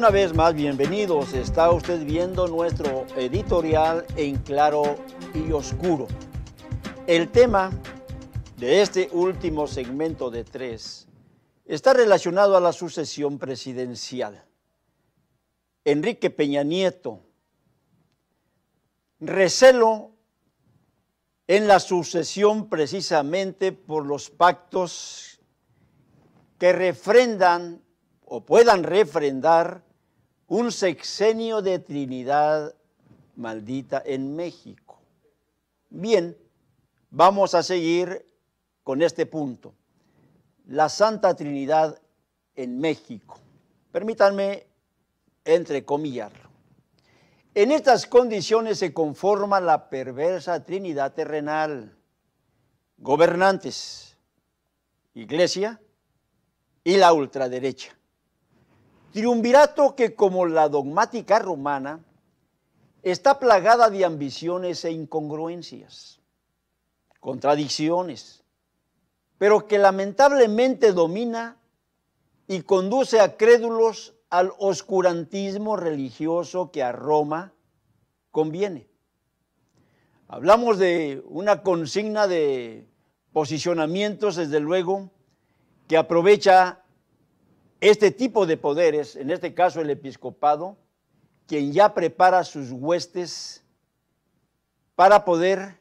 Una vez más, bienvenidos. Está usted viendo nuestro editorial en claro y oscuro. El tema de este último segmento de 3 está relacionado a la sucesión presidencial. Enrique Peña Nieto, recelo en la sucesión precisamente por los pactos que refrendan o puedan refrendar un sexenio de Trinidad maldita en México. Bien, vamos a seguir con este punto. La Santa Trinidad en México. Permítanme entrecomillarlo. En estas condiciones se conforma la perversa Trinidad terrenal, gobernantes, Iglesia y la ultraderecha. Triunvirato que, como la dogmática romana, está plagada de ambiciones e incongruencias, contradicciones, pero que lamentablemente domina y conduce a crédulos al oscurantismo religioso que a Roma conviene. Hablamos de una consigna de posicionamientos, desde luego, que aprovecha este tipo de poderes, en este caso el episcopado, quien ya prepara sus huestes para poder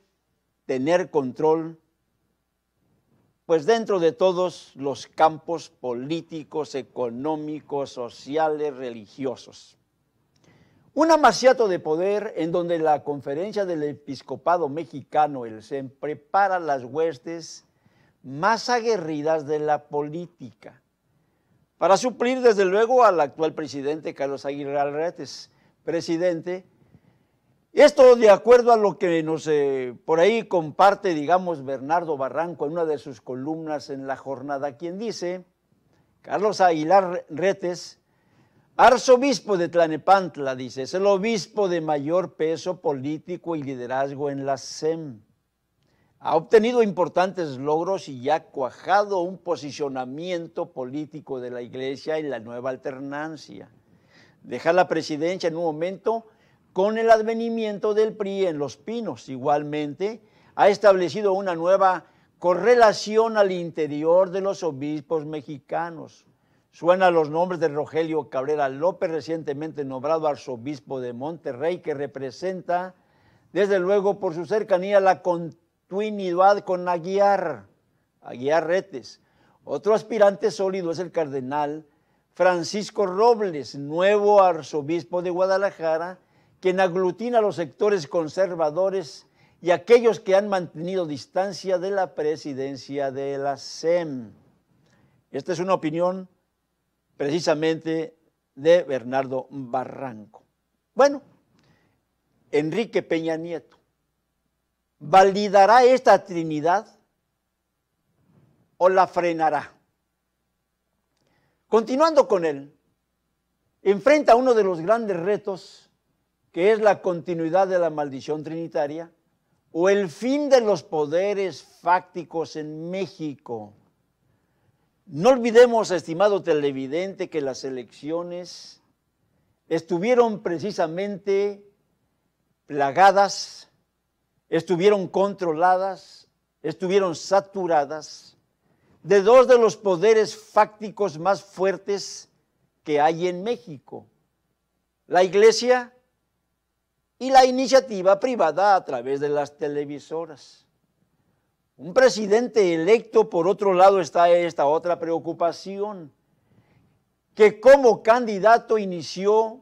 tener control, pues dentro de todos los campos políticos, económicos, sociales, religiosos. Un amaciato de poder en donde la Conferencia del Episcopado Mexicano, el CEM, prepara las huestes más aguerridas de la política, para suplir desde luego al actual presidente Carlos Aguilar Retes, presidente. Esto de acuerdo a lo que nos por ahí comparte, digamos, Bernardo Barranco en una de sus columnas en La Jornada, quien dice: Carlos Aguilar Retes, arzobispo de Tlalnepantla, dice, es el obispo de mayor peso político y liderazgo en la SEM. Ha obtenido importantes logros y ya ha cuajado un posicionamiento político de la Iglesia en la nueva alternancia. Deja la presidencia en un momento con el advenimiento del PRI en Los Pinos. Igualmente, ha establecido una nueva correlación al interior de los obispos mexicanos. Suenan los nombres de Rogelio Cabrera López, recientemente nombrado arzobispo de Monterrey, que representa, desde luego, por su cercanía a la continuidad con Aguilar Retes. Otro aspirante sólido es el cardenal Francisco Robles, nuevo arzobispo de Guadalajara, quien aglutina a los sectores conservadores y aquellos que han mantenido distancia de la presidencia de la SEM. Esta es una opinión precisamente de Bernardo Barranco. Bueno, Enrique Peña Nieto, ¿validará esta Trinidad o la frenará? Continuando con él, enfrenta uno de los grandes retos, que es la continuidad de la maldición trinitaria o el fin de los poderes fácticos en México. No olvidemos, estimado televidente, que las elecciones estuvieron precisamente plagadas, estuvieron controladas, estuvieron saturadas de dos de los poderes fácticos más fuertes que hay en México: la Iglesia y la iniciativa privada a través de las televisoras. Un presidente electo, por otro lado, está esta otra preocupación, que como candidato inició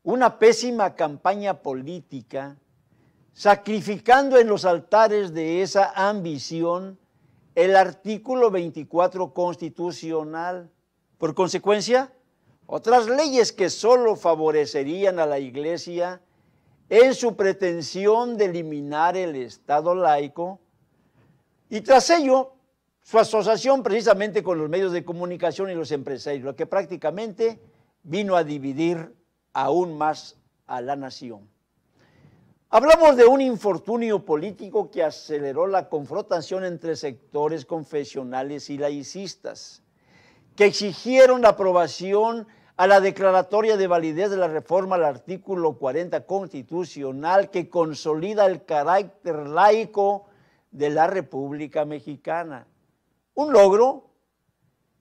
una pésima campaña política, sacrificando en los altares de esa ambición el artículo 24 constitucional. Por consecuencia, otras leyes que solo favorecerían a la Iglesia en su pretensión de eliminar el Estado laico, y tras ello su asociación precisamente con los medios de comunicación y los empresarios, lo que prácticamente vino a dividir aún más a la nación. Hablamos de un infortunio político que aceleró la confrontación entre sectores confesionales y laicistas, que exigieron la aprobación a la declaratoria de validez de la reforma al artículo 40 constitucional que consolida el carácter laico de la República Mexicana. Un logro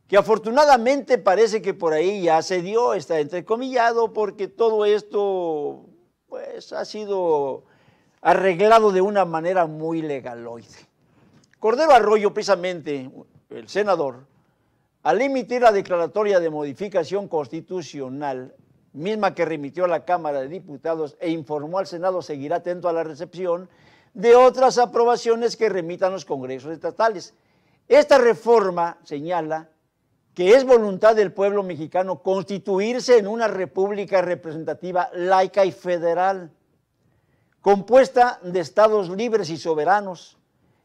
que afortunadamente parece que por ahí ya se dio, está entrecomillado, porque todo esto pues ha sido arreglado de una manera muy legaloide. Cordero Arroyo, precisamente, el senador, al emitir la declaratoria de modificación constitucional, misma que remitió a la Cámara de Diputados e informó al Senado, seguirá atento a la recepción de otras aprobaciones que remitan los congresos estatales. Esta reforma señala que es voluntad del pueblo mexicano constituirse en una república representativa, laica y federal, compuesta de estados libres y soberanos,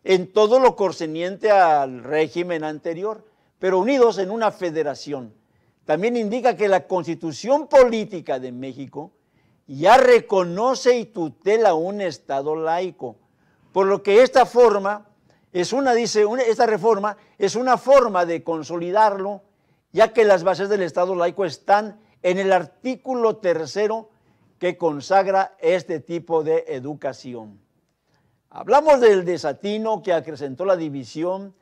en todo lo concerniente al régimen anterior, pero unidos en una federación. También indica que la Constitución Política de México ya reconoce y tutela un Estado laico, por lo que esta reforma es una forma de consolidarlo, ya que las bases del Estado laico están en el artículo 3º que consagra este tipo de educación. Hablamos del desatino que acrecentó la división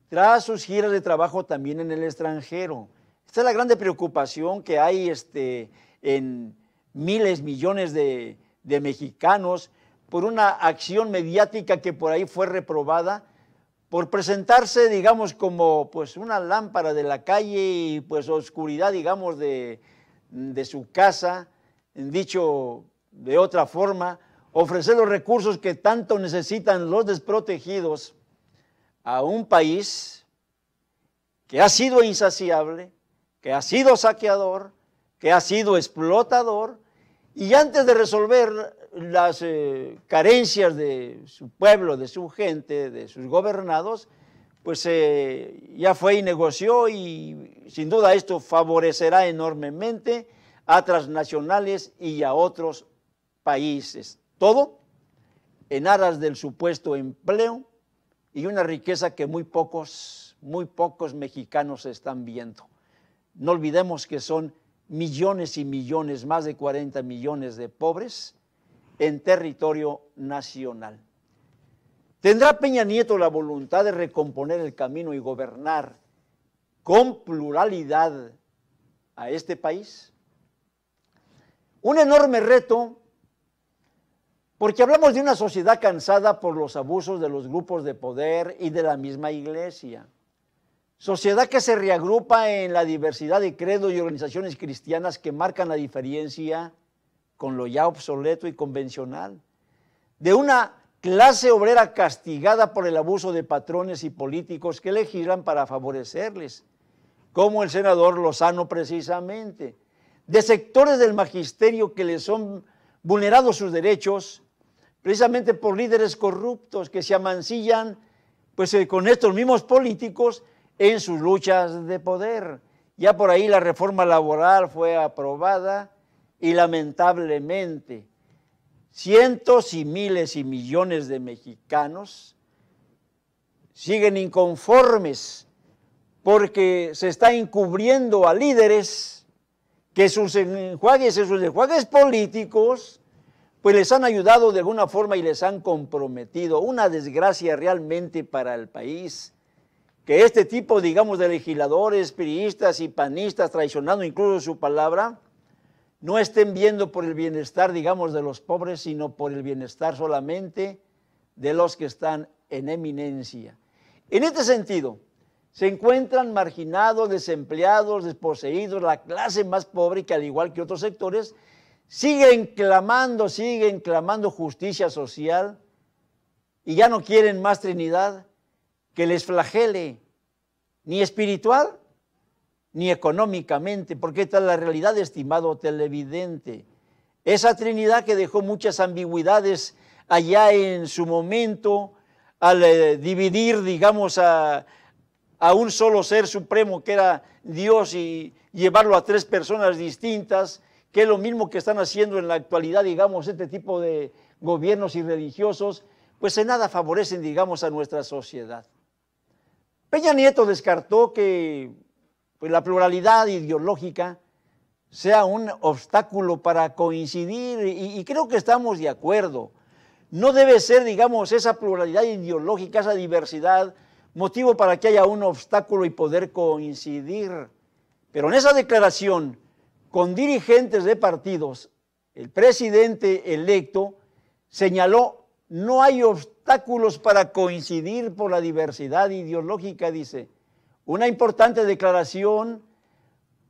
tras sus giras de trabajo también en el extranjero. Esta es la grande preocupación que hay en miles, millones de mexicanos por una acción mediática que por ahí fue reprobada, por presentarse, digamos, como pues una lámpara de la calle y pues oscuridad, digamos, de su casa, dicho de otra forma, ofrecer los recursos que tanto necesitan los desprotegidos a un país que ha sido insaciable, que ha sido saqueador, que ha sido explotador, y antes de resolver las carencias de su pueblo, de su gente, de sus gobernados, pues ya fue y negoció, y sin duda esto favorecerá enormemente a transnacionales y a otros países. Todo en aras del supuesto empleo y una riqueza que muy pocos mexicanos están viendo. No olvidemos que son millones y millones, más de 40 millones de pobres en territorio nacional. ¿Tendrá Peña Nieto la voluntad de recomponer el camino y gobernar con pluralidad a este país? Un enorme reto, porque hablamos de una sociedad cansada por los abusos de los grupos de poder y de la misma iglesia. Sociedad que se reagrupa en la diversidad de credos y organizaciones cristianas que marcan la diferencia con lo ya obsoleto y convencional. De una clase obrera castigada por el abuso de patrones y políticos que legislan para favorecerles, como el senador Lozano precisamente. De sectores del magisterio que les son vulnerados sus derechos, precisamente por líderes corruptos que se amancillan pues, con estos mismos políticos en sus luchas de poder. Ya por ahí la reforma laboral fue aprobada y lamentablemente cientos y miles y millones de mexicanos siguen inconformes porque se está encubriendo a líderes que sus enjuagues políticos pues les han ayudado de alguna forma y les han comprometido. Una desgracia realmente para el país, que este tipo, digamos, de legisladores, priistas y panistas, traicionando incluso su palabra, no estén viendo por el bienestar, digamos, de los pobres, sino por el bienestar solamente de los que están en eminencia. En este sentido, se encuentran marginados, desempleados, desposeídos, la clase más pobre que al igual que otros sectores, siguen clamando justicia social y ya no quieren más Trinidad que les flagele, ni espiritual ni económicamente, porque esta es la realidad, estimado televidente. Esa Trinidad que dejó muchas ambigüedades allá en su momento al dividir, digamos, a un solo ser supremo que era Dios y llevarlo a tres personas distintas, que es lo mismo que están haciendo en la actualidad, digamos, este tipo de gobiernos irreligiosos, pues en nada favorecen, digamos, a nuestra sociedad. Peña Nieto descartó que pues, la pluralidad ideológica sea un obstáculo para coincidir, y creo que estamos de acuerdo. No debe ser, digamos, esa pluralidad ideológica, esa diversidad, motivo para que haya un obstáculo y poder coincidir. Pero en esa declaración, con dirigentes de partidos, el presidente electo señaló: no hay obstáculos para coincidir por la diversidad ideológica, dice. Una importante declaración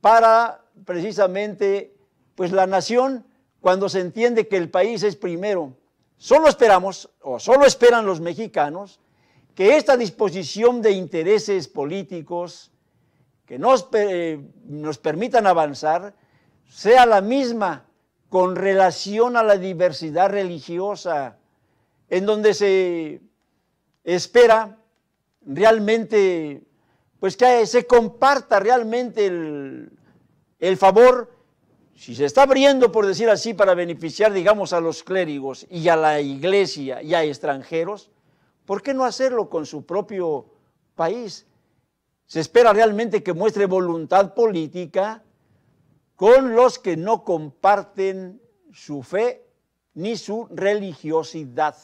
para precisamente pues la nación, cuando se entiende que el país es primero. Solo esperamos, o solo esperan los mexicanos, que esta disposición de intereses políticos que nos permitan avanzar sea la misma con relación a la diversidad religiosa, en donde se espera realmente pues que se comparta realmente el favor. Si se está abriendo, por decir así, para beneficiar, digamos, a los clérigos y a la iglesia y a extranjeros, ¿por qué no hacerlo con su propio país? Se espera realmente que muestre voluntad política con los que no comparten su fe ni su religiosidad.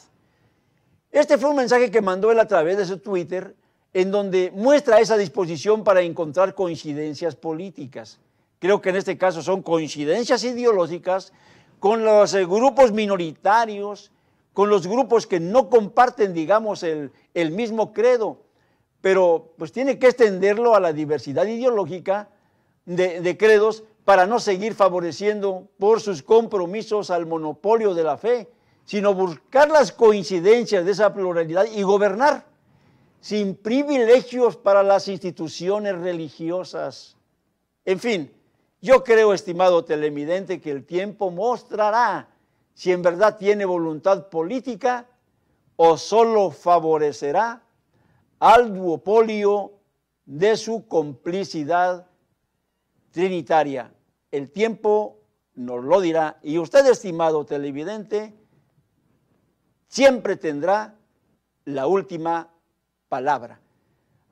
Este fue un mensaje que mandó él a través de su Twitter, en donde muestra esa disposición para encontrar coincidencias políticas. Creo que en este caso son coincidencias ideológicas con los grupos minoritarios, con los grupos que no comparten, digamos, el mismo credo, pero pues tiene que extenderlo a la diversidad ideológica de credos para no seguir favoreciendo por sus compromisos al monopolio de la fe, sino buscar las coincidencias de esa pluralidad y gobernar sin privilegios para las instituciones religiosas. En fin, yo creo, estimado televidente, que el tiempo mostrará si en verdad tiene voluntad política o solo favorecerá al duopolio de su complicidad trinitaria. El tiempo nos lo dirá, y usted, estimado televidente, siempre tendrá la última palabra.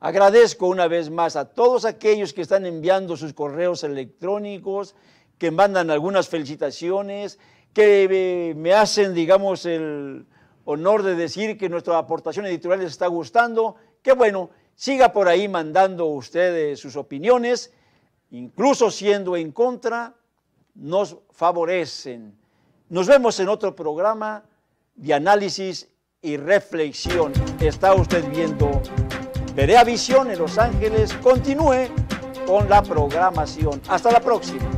Agradezco una vez más a todos aquellos que están enviando sus correos electrónicos, que mandan algunas felicitaciones, que me hacen, digamos, el honor de decir que nuestra aportación editorial les está gustando. Que bueno, siga por ahí mandando ustedes sus opiniones, incluso siendo en contra, nos favorecen. Nos vemos en otro programa de análisis y reflexión. Está usted viendo Berea Visión en Los Ángeles. Continúe con la programación. Hasta la próxima.